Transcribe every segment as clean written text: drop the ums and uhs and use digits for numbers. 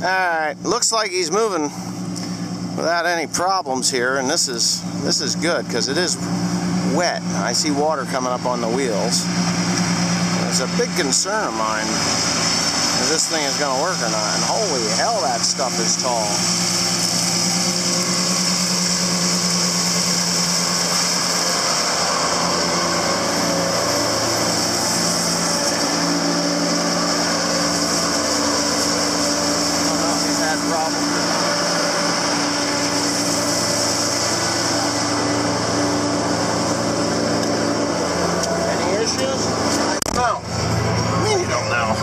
Alright, looks like he's moving without any problems here, and this is good because it is wet. I see water coming up on the wheels. It's a big concern of mine if this thing is going to work or not. And holy hell, that stuff is tall.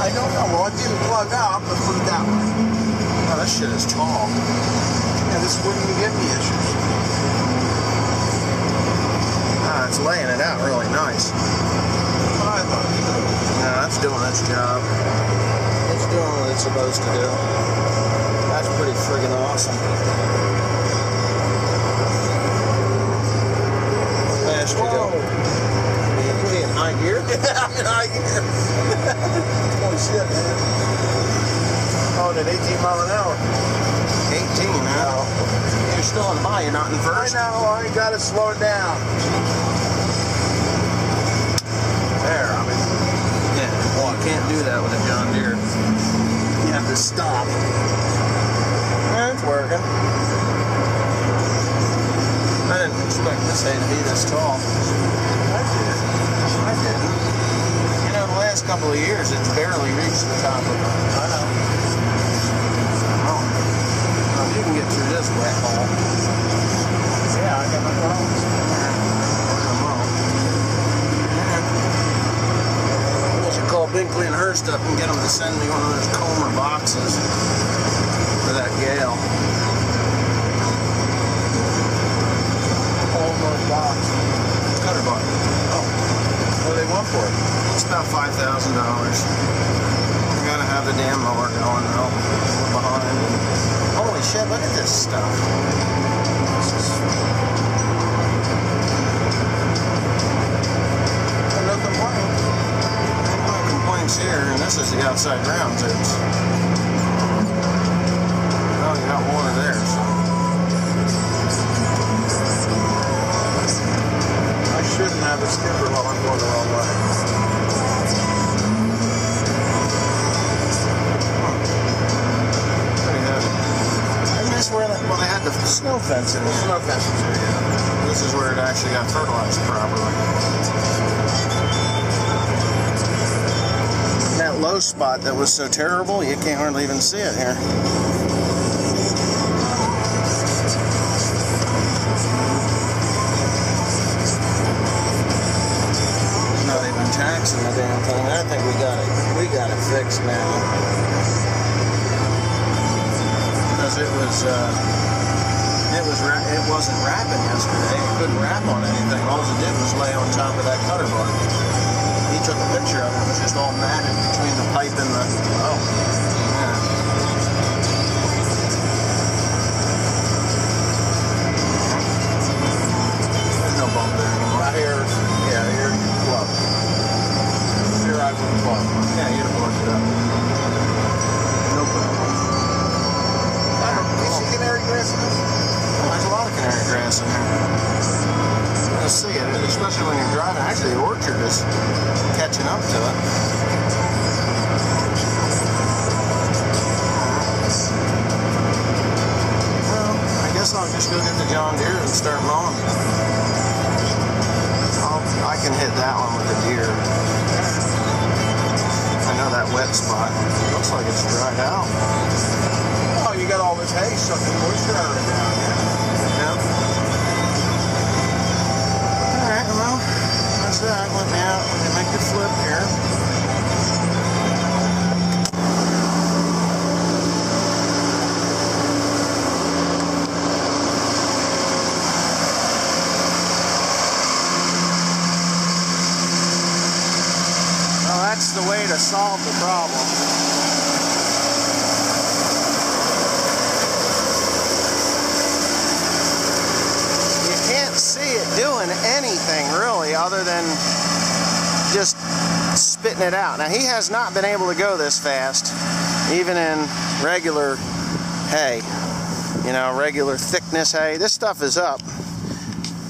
I don't know. Well, it didn't plug up, but put it that way. Oh, this shit is tall. Yeah, this wouldn't give me issues. Ah, it's laying it out really nice. What I thought. Yeah, that's doing its job. It's doing what it's supposed to do. That's pretty friggin' awesome. Fast you go. What are you in high gear? Yeah, I'm in high gear. Holy shit, man. Oh, at 18 mile an hour. 18, huh? You're still in high, you're not in first? I know, I gotta slow it down. There, I mean. Yeah, well, you can't do that with a John Deere. You have to stop. Yeah, it's working. I didn't expect this hay to be this tall. I didn't. You know, the last couple of years, it's barely reached the top of it. I know. Oh. Well, you can get through this wet hole. Yeah, I got my problems. I should call Binkley and Hurst up and get them to send me one of those Comer boxes for that Gale. Comer box. Cutter bar. Oh. What do they want for it? It's about $5,000. You gotta have the damn mower going though. We're behind. Holy shit, look at this stuff. No complaint. No complaints here, and this is the outside grounds. It's. Oh, you got water there, so. I shouldn't have a skipper while I'm going the wrong way. Pretty heavy. Isn't this where they had the snow fence in The here? snow fence is here, yeah. This is where it actually got fertilized properly. That low spot that was so terrible, you can't hardly even see it here. Not even taxing the damn thing. I think we got it fixed now. Because it wasn't wrapping yesterday. It couldn't wrap on anything. All it did was lay on top of that cutter bar. He took a picture of it. It was just all matted between the pipe and the. Oh. Yeah. There's no bump there anymore. My hair's, yeah, here, club. Here I would club. Yeah, you'd have blocked it up. No problem. You see canary grass in this? Well, there's a lot of canary grass in there. I see it, especially when you're driving. Actually, the orchard is catching up to it. Well, I guess I'll just go get the John Deere and start mowing. I can hit that one with the deer. I know that wet spot. It looks like it's dried out. Oh, you got all this hay sucking moisture out of it down, yeah? Yeah. Alright, well, that's that. Let me make the flip here. Well, that's the way to solve the problem. See it doing anything really other than just spitting it out. Now he has not been able to go this fast even in regular hay, you know, regular thickness hay. This stuff is up.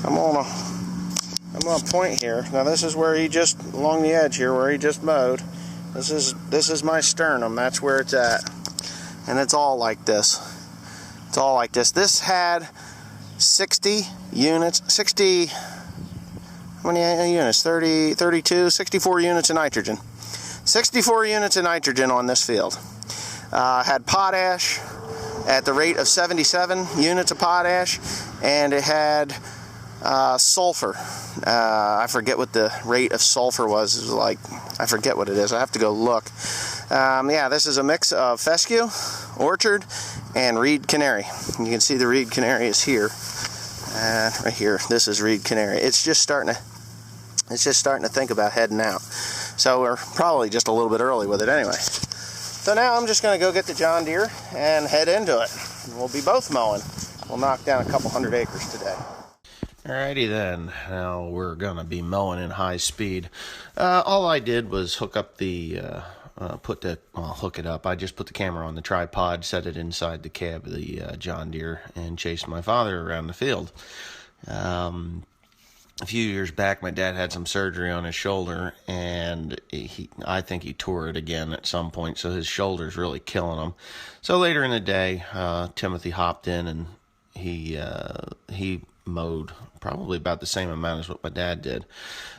I'm gonna point here. Now this is where he just, along the edge here, where he just mowed. This is my sternum. That's where it's at, and it's all like this. It's all like this. This had 60 units. 60. How many units? 30, 32, 64 units of nitrogen. 64 units of nitrogen on this field. Had potash at the rate of 77 units of potash, and it had sulfur. I forget what the rate of sulfur was. It was like, I forget what it is. I have to go look. Yeah, this is a mix of fescue, orchard, and reed canary. You can see the reed canary is here. Right here. This is reed canary. It's just starting to think about heading out. So we're probably just a little bit early with it anyway. So now I'm just going to go get the John Deere and head into it. We'll be both mowing. We'll knock down a couple hundred acres today. Alrighty then. Now we're going to be mowing in high speed. All I did was hook up the hook it up. I just put the camera on the tripod, set it inside the cab of the John Deere, and chased my father around the field. A few years back, my dad had some surgery on his shoulder, and I think he tore it again at some point, so his shoulder's really killing him. So later in the day, Timothy hopped in, and he mowed probably about the same amount as what my dad did.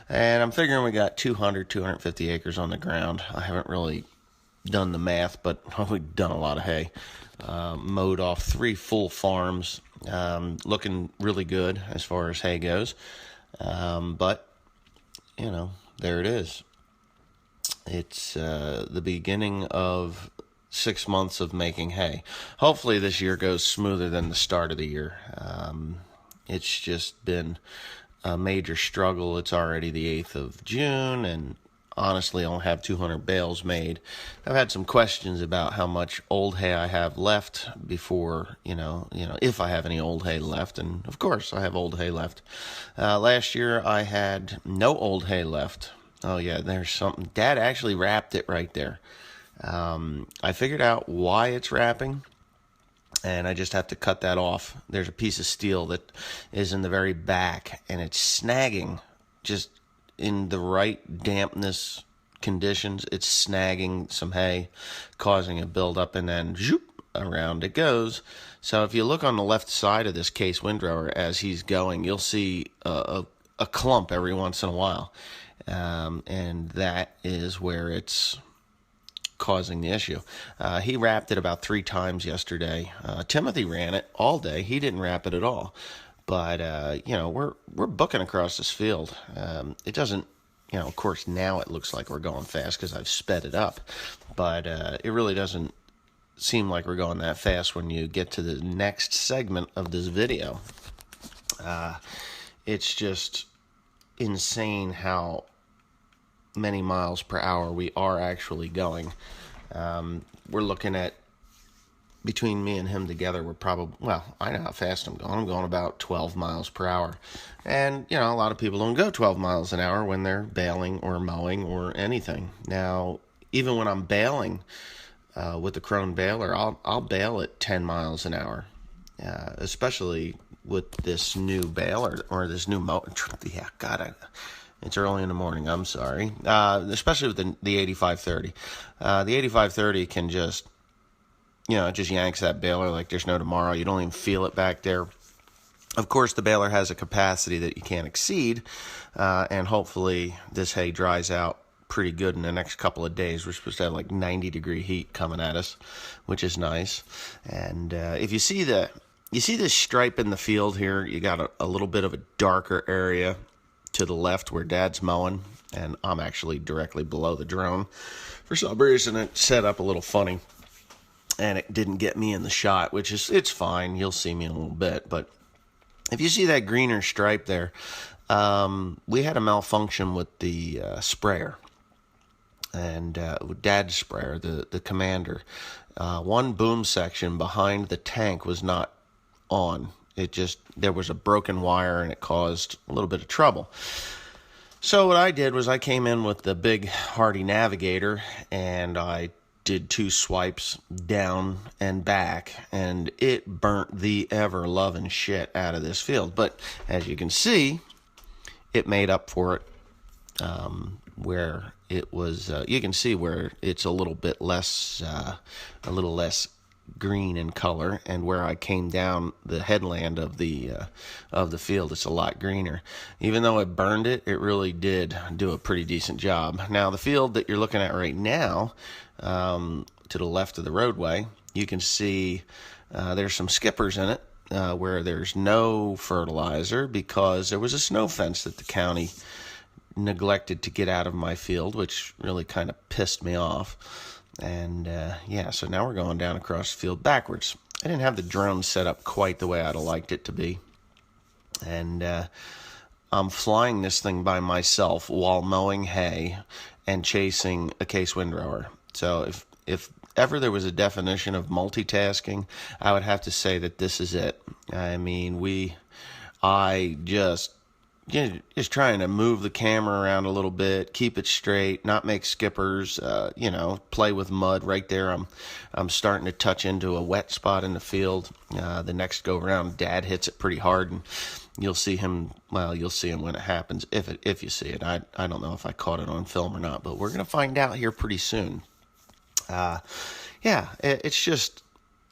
And I'm figuring we got 250 acres on the ground. I haven't really done the math, but we've done a lot of hay. Mowed off 3 full farms, looking really good as far as hay goes. But, you know, there it is. It's the beginning of 6 months of making hay. Hopefully this year goes smoother than the start of the year. It's just been a major struggle. It's already the 8th of June, and honestly, I only have 200 bales made. I've had some questions about how much old hay I have left before, you know, if I have any old hay left, and of course I have old hay left. Last year I had no old hay left. Oh yeah, there's something. Dad actually wrapped it right there. I figured out why it's wrapping, and I just have to cut that off. There's a piece of steel that is in the very back, and it's snagging just in the right dampness conditions. It's snagging some hay, causing a buildup, and then zoop, around it goes. So if you look on the left side of this Case windrower as he's going, you'll see a clump every once in a while, and that is where it's causing the issue. He wrapped it about 3 times yesterday. Timothy ran it all day. He didn't wrap it at all. But, you know, we're booking across this field. It doesn't, you know, of course, now it looks like we're going fast because I've sped it up. But it really doesn't seem like we're going that fast when you get to the next segment of this video. It's just insane how many miles per hour we are actually going. We're looking at, between me and him together, we're probably, well, I know how fast I'm going. I'm going about 12 miles per hour. And, you know, a lot of people don't go 12 miles an hour when they're baling or mowing or anything. Now, even when I'm baling with the Krone baler, I'll bale at 10 miles an hour, especially with this new baler or this new mower. Yeah, God, it's early in the morning. I'm sorry. Especially with the 8530. The 8530 can just, you know, it just yanks that baler like there's no tomorrow. You don't even feel it back there. Of course, the baler has a capacity that you can't exceed, and hopefully this hay dries out pretty good in the next couple of days. We're supposed to have like 90-degree heat coming at us, which is nice. And if you see this stripe in the field here, you got a little bit of a darker area to the left where Dad's mowing, and I'm actually directly below the drone. For some reason, it set up a little funny, and it didn't get me in the shot, which is, it's fine. You'll see me in a little bit. But if you see that greener stripe there, we had a malfunction with the sprayer, and Dad's sprayer, the Commander. One boom section behind the tank was not on. There was a broken wire, and it caused a little bit of trouble. So what I did was I came in with the big Hardy Navigator, and I did 2 swipes down and back, and it burnt the ever-loving shit out of this field. But as you can see, it made up for it where it was. You can see where it's a little bit less, green in color, and where I came down the headland of the field, it's a lot greener. Even though it burned it, it really did do a pretty decent job. Now the field that you're looking at right now, to the left of the roadway, you can see there's some skippers in it where there's no fertilizer because there was a snow fence that the county neglected to get out of my field, which really kind of pissed me off. And yeah, so now we're going down across the field backwards. I didn't have the drone set up quite the way I'd have liked it to be. And I'm flying this thing by myself while mowing hay and chasing a case windrower. So if ever there was a definition of multitasking, I would have to say that this is it. I mean, I just trying to move the camera around a little bit, keep it straight, not make skippers, play with mud right there. I'm starting to touch into a wet spot in the field. The next go around, Dad hits it pretty hard, and you'll see him when it happens, if you see it. I don't know if I caught it on film or not, but we're going to find out here pretty soon.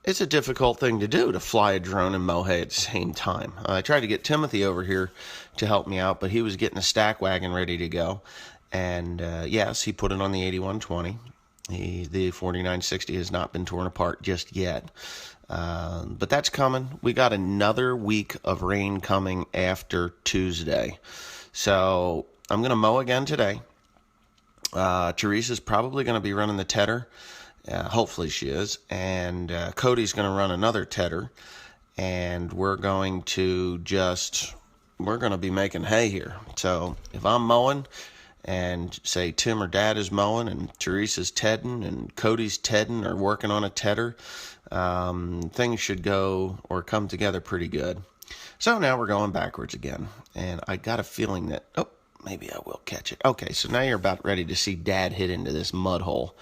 It's a difficult thing to do, to fly a drone and mow hay at the same time. I tried to get Timothy over here to help me out, but he was getting a stack wagon ready to go. And yes, he put it on the 8120. The 4960 has not been torn apart just yet. But that's coming. We got another week of rain coming after Tuesday. So I'm going to mow again today. Teresa's probably going to be running the tedder. Hopefully she is. And Cody's going to run another tedder. And we're going to be making hay here. So if I'm mowing, and say Tim or Dad is mowing, and Teresa's tedding, and Cody's tedding, or working on a tedder, things should go or come together pretty good. So now we're going backwards again. And I got a feeling that, maybe I will catch it. Okay, so now you're about ready to see Dad hit into this mud hole.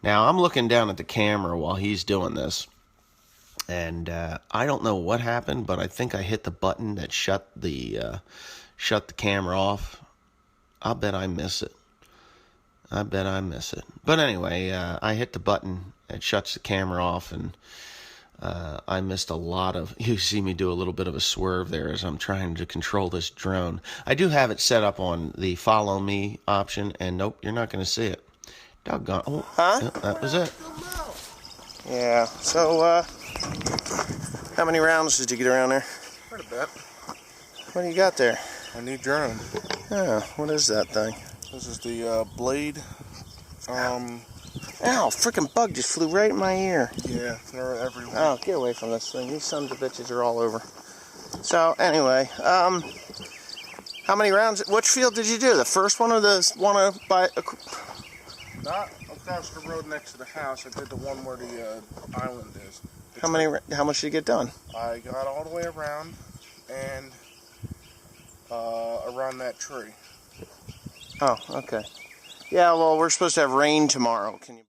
Now, I'm looking down at the camera while he's doing this, and I don't know what happened, but I think I hit the button that shut the camera off. I bet I miss it. But anyway, I hit the button that shuts the camera off, and I missed a lot of... You see me do a little bit of a swerve there as I'm trying to control this drone. I do have it set up on the follow me option, and nope, you're not going to see it. Doggone. Oh, huh? That was it. Yeah, so, how many rounds did you get around there? Quite a bit. What do you got there? A new drone. Yeah, what is that thing? This is the Blade. Ow, freaking bug just flew right in my ear. Yeah, they're everywhere. Oh, get away from this thing. These sons of bitches are all over. So, anyway, how many rounds? Which field did you do? The first one or the one by... Not across the road next to the house. I did the one where the island is. How much did you get done? I got all the way around and around that tree. Oh, okay. Yeah, well, we're supposed to have rain tomorrow. Can you...